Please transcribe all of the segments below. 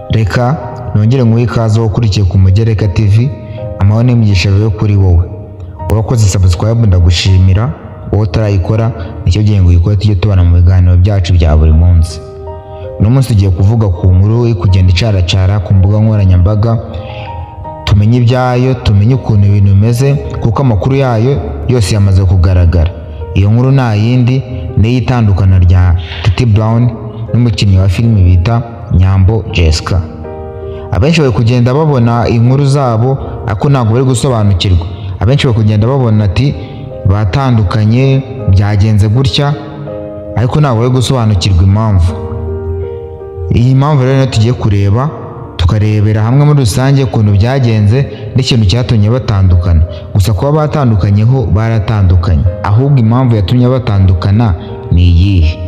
Reka nongere nguhe ikaze ukurikiye ku Mugereka TV, amahoro n'imigisha yo kuri wowe. Urakoze subscribe, ndagushimira. Wowe utarayikora nicyo gihe ngo uyikore, tujye tubana mu biganiro byacu bya buri munsi. Uno munsi tugiye kuvuga ku nkuru iri kugenda icaracara ku mbuga nkoranyambaga, tumenye ibyayo, tumenye ukuntu ibintu bimeze, kuko amakuru yayo yose yamaze kugaragara. Iyo nkuru nta yindi ni itandukana rya Titi Brown n'umukinnyi wa filime bita Nyambo Jessica. Abenshi bari kugenda babona inkuru zabo ariko ntabwo bari gusobanukirwa. Abenshi bari kugenda babona ati batandukanye, byagenze gutya, ariko ntabwo bari gusobanukirwa impamvu. Iyi mpamvu rero tugiye kureba, tukarebera hamwe muri rusange ukuntu byagenze n'ikintu cyatumye batandukana. Gusa kuba batandukanyeho baratandukanye, ahubwo impamvu yatumye batandukana ni iyihe?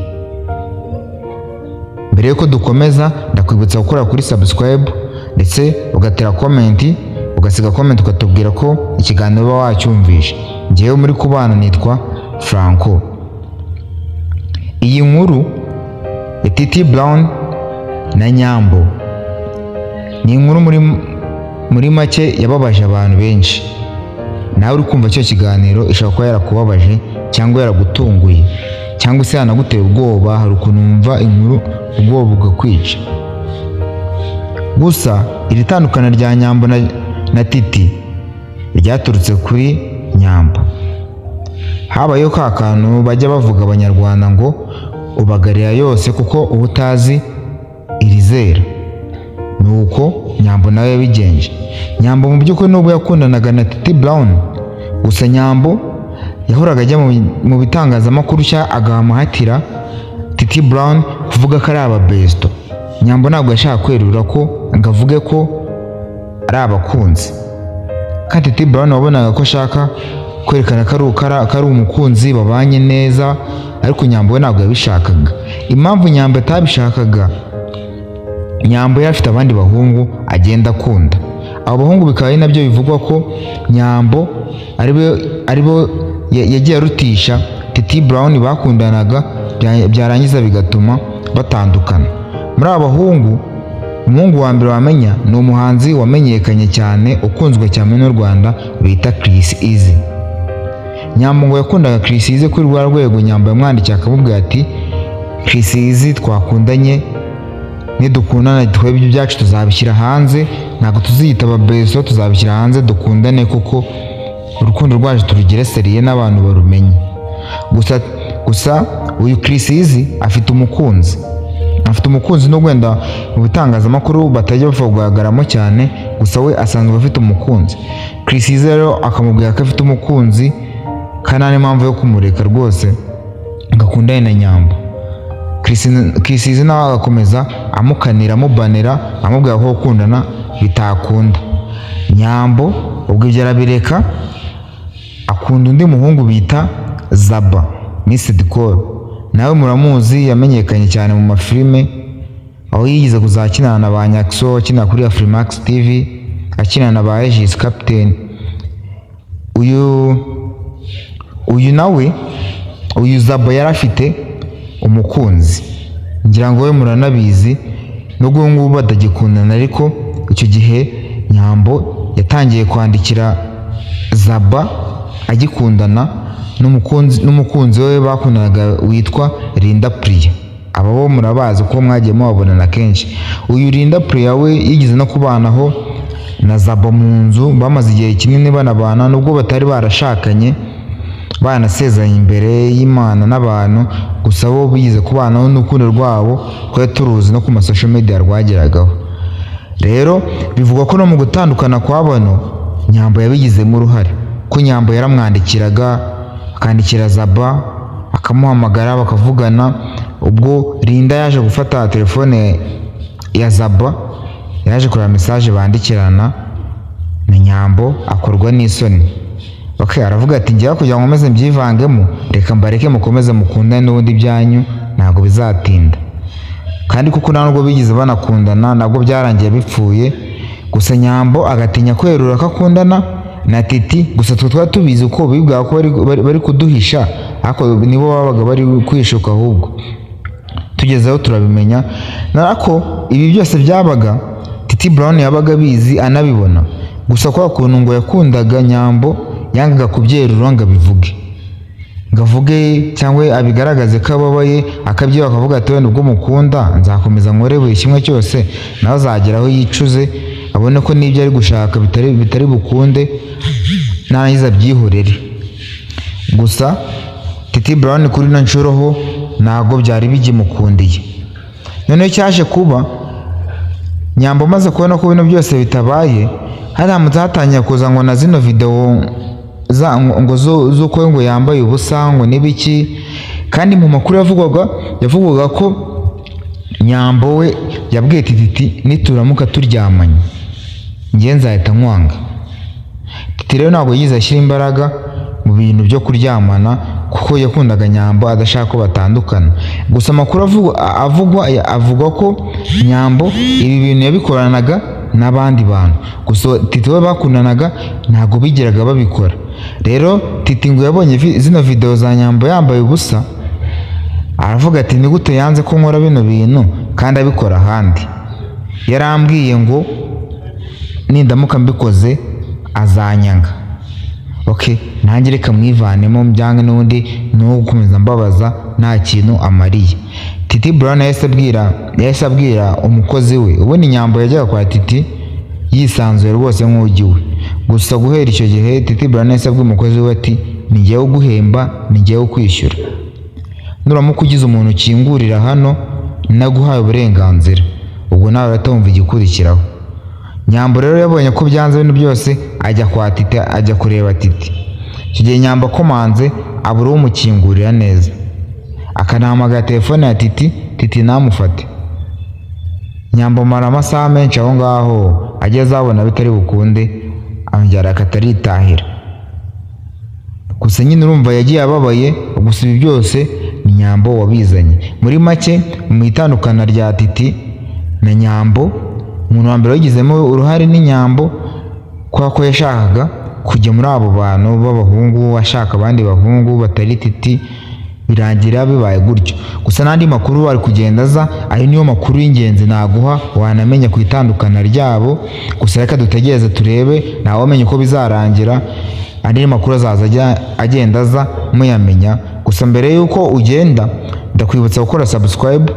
Mbere yuko dukomeza, ndakwibutsa gukora kuri subscribe ndetse ugatera comment, ugasiga comment ukatubwira ko ikiganiro uba wacyumvishe. Njyewe muri kubana nitwa Franco. Iyi nkuru ya Titi Brown na Nyambo ni inkuru muri make yababaje abantu benshi. Nawe uri kumva cyo kiganiro ishobora kuba yarakubabaje cyangwa yaragutunguye cyangwa se yanaguteye ubwoba. Hari ukuntu wumva inkuru ubwoba bugakwica. Gusa iri tandukana rya Nyambo na Titi ryaturutse kuri Nyambo. Habayeho ka kantu bajya bavuga Abanyarwanda ngo ubagarira yose kuko uba utazi irizera. Nuko Nyambo nawe yabigenje. Nyambo mu by'ukuri nubwo yakundanaga na Titi Brown, gusa Nyambo yahoraga ajya mu bitangazamakuru cya agahamuhatira Titi Brown kuvuga ko ari ababesto. Nyambo ntabwo yashaka kwerura ko ngavuge ko ari abakunzi, kandi Titi Brown wabonaga ko ashaka kwerekana ko ari umukunzi babanye neza, ariko Nyambo we ntabwo yabishakaga. Impamvu Nyambo atabishakaga, Nyambo yari afite abandi bahungu agenda akunda. Abo bahungu bikaba ari nabyo bivugwa ko Nyambo aribo yagiye arutisha Titi Brown bakundanaga, byarangiza bigatuma batandukana. Muri aba bahungu, umuhungu wa mbere wamenya ni umuhanzi wamenyekanye cyane ukunzwe cyane n'u Rwanda bita Chris Easy. Nyambo ngo yakundaga Chris Easy kuri rwa rwego Nyambo yamwandikiye akamubwira ati Chris Easy twakundanye, nidukundana twebwe ibyo byacu tuzabishyira hanze, ntabwo tuziyita ababeso, tuzabishyira hanze dukundane kuko urukundo rwacu turugire seriye n'abantu barumenye. Gusa uyu Chris Easy afite umukunzi nubwo wenda mu bitangazamakuru batajya bapfa kugaragaramo cyane, gusa we asanzwe afite umukunzi. Chris Easy rero akamubwira ko afite umukunzi kandi nta n'impamvu yo kumureka rwose agakundana na Nyambo. Chris Easy nawe agakomeza amukanira, amubanira, amubwira ko gukundana bitakunda. Nyambo ubwo ibyo arabireka, akunda undi muhungu bita Zaba, Miss Dikoro. Nawe muramuzi, yamenyekanye cyane mu mafilime, aho yigize kuzakinana na ba Nyakso, akina kuri Afrimax TV, akina na ba Regis Captain. Uyu Zaba yari afite umukunzi, ngira ngo we muranabizi, nubwo ngubu batagikundana, ariko icyo gihe Nyambo yatangiye kwandikira Zaba agikundana n'umukunzi we bakundanaga witwa Linda Priya. Aba bo murabazi ko mwagiye mubabonana kenshi. Uyu Linda Priya we yigize no kubanaho na Zaba mu nzu, bamaze igihe kinini banabana, nubwo batari barashakanye, banasezeranye imbere y'Imana n'abantu, gusa bo bigize kubanaho n'urukundo rwabo twari turuzi no ku masocial media rwageragaho. Rero bivugwa ko no mu gutandukana kwa bano Nyambo yabigizemo uruhare, ko Nyambo yaramwandikiraga, akandikira Zaba, akamuhamagara bakavugana. Ubwo Linda yaje gufata telefone ya Zaba, yaje kureba message bandikirana na Nyambo, akorwa n'isoni. Aravuga ati njya kugira ngo meze mbyivangemo, reka mbareke mukomeze mukundane n'ubundi byanyu, ntabwo bizatinda. Kandi kuko ntabwo bigize banakundana, nabwo byarangiye bipfuye. Gusa Nyambo agatinya kwerura ko akundana na Titi. Gusa twari tubizi uko bibwira ko bari kuduhisha, ariko nibo babaga bari kwishuka. Ahubwo tugezeho turabimenya. Narako ibi byose byabaga Titi Brown yabaga bizi anabibona, gusa kwa kuntu ngo yakundaga Nyambo yangaga kubyerura ngo abivuge, ngavuge cyangwa abigaragaze ko ababaye, akabyiba akavuga ati wenda ubwo mukunda nzakomeza nkore buri kimwe cyose, nawe azageraho yicuze abone ko n'ibyo ari gushaka bitari bukunde narangiza byihorere. Gusa Titi Brown kuri no nshuro ho ntago byari bigimukundiye. Noneho cyaje kuba Nyambo maze kubona ko bino byose bitabaye, haramutse hatangiye kuza ngo na zino video ngo zuko ngo yambaye ubusa ngo nibiki, kandi mu makuru yavugwaga ko Nyambo we yabwiye Titi nituramuka turyamanye ngiye nzahita nkwanga. Titi rero ntabwo yize ashyira imbaraga mu bintu byo kuryamana kuko yakundaga Nyambo adashaka ko batandukana. Gusa amakuru avuga ko Nyambo ibi bintu yabikoranaga n'abandi bantu, gusa Titi we bakundanaga ntabwo bigeraga babikora. Rero Titi ngo yabonye zino video za Nyambo yambaye ubusa, aravuga ati ni gute yanze ko nkora bino bintu kandi abikora ahandi, yarambwiye ngo nindamuka mbikoze azanyanga. Nanjye reka mwivanemo mbyange n'undi no gukomeza mbabaza nta kintu amariye. Titi Brown yahise abwira umukozi we, ubundi Nyambo yajyaga kwa Titi yisanzuye rwose nk'ugiwe. Gusa guhera icyo gihe Titi Brown yahise abwira umukozi we ati ni njyewe uguhemba, ni njyewe ukwishyura, nuramuka ugize umuntu ukingurira hano naguhaye uburenganzira, ubwo nawe uratumva igikurikiraho. Nyambo rero yabonye ko byanze ibintu byose ajya kwa Titi, ajya kureba Titi. Icyo gihe Nyambo akomanze abura umukingurira neza, akanahamagara telefone ya Titi namufate. Nyambo mara amasaha menshi aho ngaho, ageze abona bitari bukunde anjyara akataritahira. Gusa nyine urumva yagiye ababaye, gusa ibi byose ni Nyambo wabizanye. Muri make mu itandukana rya Titi na Nyambo, umuntu wa mbere wagizemo uruhare ni Nyambo, kwa ko yashakaga kujya muri abo bantu b'abahungu, ashaka abandi bahungu batari Titi, birangira bibaye gutyo. Gusa n'andi makuru ari kugenda aza, ayo niyo makuru y'ingenzi naguha wanamenya ku itandukana ryabo. Gusa reka dutegereze turebe, nawe wamenye uko bizarangira, andi makuru azaza agenda aza muyamenya. Gusa mbere yuko ugenda ndakwibutsa gukora subscribe,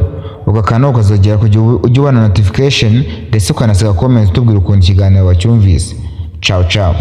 ugakanda ukazogera kugira ujye ubona notification, ndetse ukanasiga comment tubwira ukuntu ikiganiro wacyumvise. Ciao ciao.